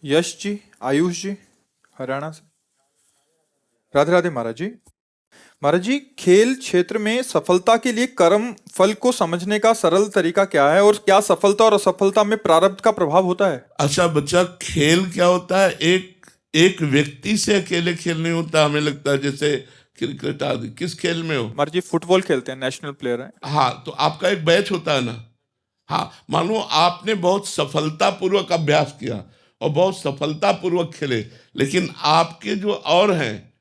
यश जी, आयुष जी, हरियाणा से। राधे राधे महाराज जी। महाराज जी, खेल क्षेत्र में सफलता के लिए कर्म फल को समझने का सरल तरीका क्या है, और क्या सफलता और असफलता में प्रारब्ध का प्रभाव होता है? अच्छा बच्चा, खेल क्या होता है? एक एक व्यक्ति से अकेले खेल नहीं होता। हमें लगता है जैसे क्रिकेट आदि। किस खेल में हो? महाराज जी, फुटबॉल खेलते हैं, नेशनल प्लेयर हैं। हाँ, तो आपका एक बैच होता है ना। हाँ, मान लो आपने बहुत सफलतापूर्वक अभ्यास किया और बहुत सफलतापूर्वक खेले, लेकिन आपके जो और हैं,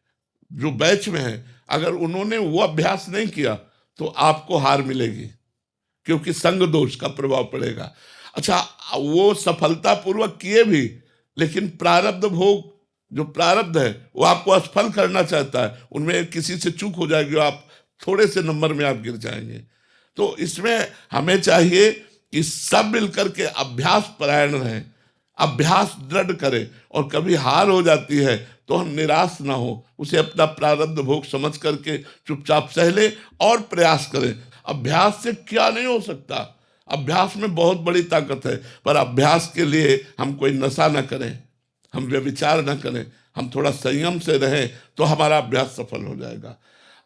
जो बैच में हैं, अगर उन्होंने वो अभ्यास नहीं किया तो आपको हार मिलेगी, क्योंकि संग दोष का प्रभाव पड़ेगा। अच्छा, वो सफलतापूर्वक किए भी, लेकिन प्रारब्ध भोग, जो प्रारब्ध है वो आपको असफल करना चाहता है, उनमें किसी से चूक हो जाएगी, आप थोड़े से नंबर में आप गिर जाएंगे। तो इसमें हमें चाहिए कि सब मिलकर के अभ्यास परायण रहें, अभ्यास दृढ़ करें, और कभी हार हो जाती है तो हम निराश ना हो, उसे अपना प्रारब्ध भोग समझ करके चुपचाप सह ले और प्रयास करें। अभ्यास से क्या नहीं हो सकता, अभ्यास में बहुत बड़ी ताकत है। पर अभ्यास के लिए हम कोई नशा ना करें, हम व्यभिचार ना करें, हम थोड़ा संयम से रहें तो हमारा अभ्यास सफल हो जाएगा।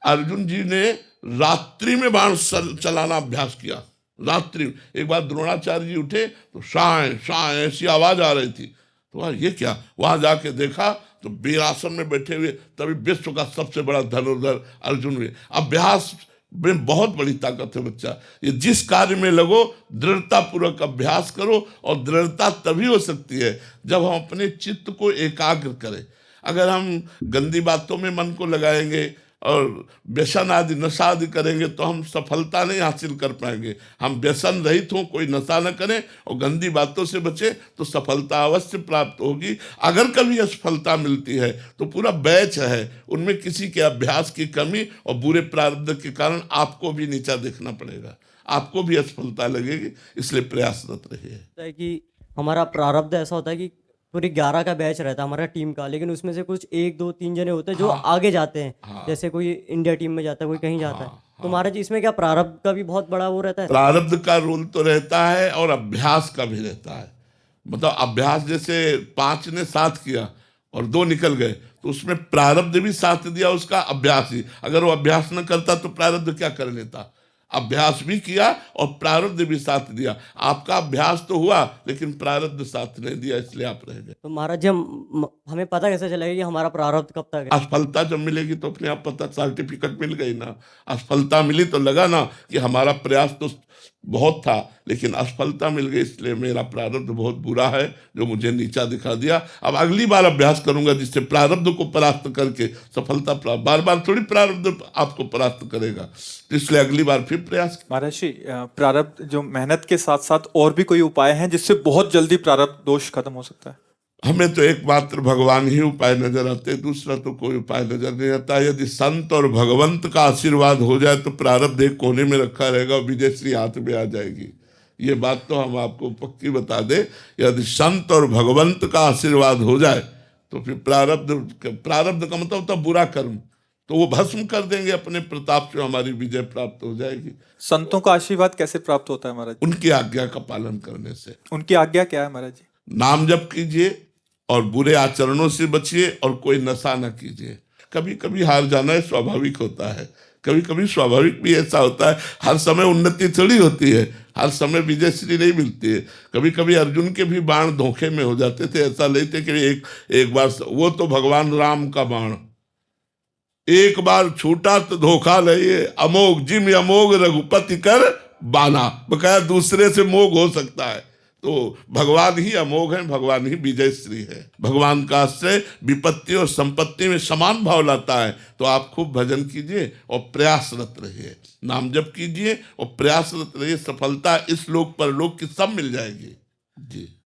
अर्जुन जी ने रात्रि में बाण चलाना अभ्यास किया। रात्रि में एक बार द्रोणाचार्य जी उठे तो शाय शाय ऐसी आवाज आ रही थी, तो वहाँ ये क्या, वहां जाके देखा तो वीरासन में बैठे हुए तभी विश्व का सबसे बड़ा धनुर्धर अर्जुन हुए। अभ्यास में बहुत बड़ी ताकत है बच्चा। ये जिस कार्य में लगो, दृढ़ता पूर्वक अभ्यास करो, और दृढ़ता तभी हो सकती है जब हम अपने चित्त को एकाग्र करें। अगर हम गंदी बातों में मन को लगाएंगे और व्यसन आदि नशा आदि करेंगे तो हम सफलता नहीं हासिल कर पाएंगे। हम व्यसन रहित हों, कोई नशा न करें और गंदी बातों से बचे तो सफलता अवश्य प्राप्त होगी। अगर कभी असफलता मिलती है तो पूरा बैच है, उनमें किसी के अभ्यास की कमी और बुरे प्रारब्ध के कारण आपको भी नीचा देखना पड़ेगा, आपको भी असफलता लगेगी। इसलिए प्रयासरत रहिए। होता है कि हमारा प्रारब्ध ऐसा होता है कि पूरी 11 का बैच रहता है हमारा टीम का, लेकिन उसमें से कुछ 1 2 3 जने होते हैं जो हाँ आगे जाते हैं। हाँ जैसे कोई इंडिया टीम में जाता है, कोई कहीं जाता है। हाँ तो हाँ। महाराज जी, इसमें क्या प्रारब्ध का भी बहुत बड़ा वो रहता है? प्रारब्ध का रोल तो रहता है और अभ्यास का भी रहता है। मतलब अभ्यास, जैसे 5 ने साथ किया और 2 निकल गए, तो उसमें प्रारब्ध भी साथ दिया उसका, अभ्यास ही। अगर वो अभ्यास न करता तो प्रारब्ध क्या कर लेता? अभ्यास भी किया और प्रारब्ध भी साथ दिया। आपका अभ्यास तो हुआ लेकिन प्रारब्ध साथ नहीं दिया, इसलिए आप रह गए। तो महाराज जी, हमें पता कैसे चलेगा कि हमारा प्रारब्ध कब तक है? असफलता जब मिलेगी तो अपने आप पता, सर्टिफिकेट मिल गई ना। असफलता मिली तो लगा ना कि हमारा प्रयास तो बहुत था, लेकिन असफलता मिल गई, इसलिए मेरा प्रारब्ध बहुत बुरा है जो मुझे नीचा दिखा दिया। अब अगली बार अभ्यास करूंगा जिससे प्रारब्ध को परास्त करके सफलता प्राप्त। बार बार थोड़ी प्रारब्ध आपको परास्त करेगा, तो इसलिए अगली बार फिर प्रयास। महाराज जी, प्रारब्ध जो मेहनत के साथ साथ और भी कोई उपाय हैं जिससे बहुत जल्दी प्रारब्ध दोष खत्म हो सकता है? हमें तो एकमात्र भगवान ही उपाय नजर आते, दूसरा तो कोई उपाय नजर नहीं आता। यदि संत और भगवंत का आशीर्वाद हो जाए तो प्रारब्ध एक कोने में रखा रहेगा और विजयश्री हाथ में आ जाएगी। ये बात तो हम आपको पक्की बता दे। यदि संत और भगवंत का आशीर्वाद हो जाए तो फिर प्रारब्ध का मतलब होता बुरा कर्म, तो वो भस्म कर देंगे अपने प्रताप से, हमारी विजय प्राप्त हो जाएगी। संतों का आशीर्वाद कैसे प्राप्त होता है महाराज जी? उनकी आज्ञा का पालन करने से। उनकी आज्ञा क्या है महाराज जी? नाम जप कीजिए और बुरे आचरणों से बचिए और कोई नशा न कीजिए। कभी कभी हार जाना है, स्वाभाविक होता है। कभी कभी स्वाभाविक भी ऐसा होता है, हर समय उन्नति थोड़ी होती है, हर समय विजयश्री नहीं मिलती है। कभी कभी अर्जुन के भी बाण धोखे में हो जाते थे। ऐसा नहीं थे कि एक बार, वो तो भगवान राम का बाण एक बार छूटा तो धोखा नहीं। अमोघ जिम अमोघ रघुपति कर बाना, बकाया दूसरे से मोग हो सकता है। तो भगवान ही अमोघ है, भगवान ही विजयश्री है। भगवान का आश्रय विपत्ति और संपत्ति में समान भाव लाता है। तो आप खूब भजन कीजिए और प्रयासरत रहिए, नाम जप कीजिए और प्रयासरत रहिए। सफलता इस लोक पर लोक की सब मिल जाएगी जी।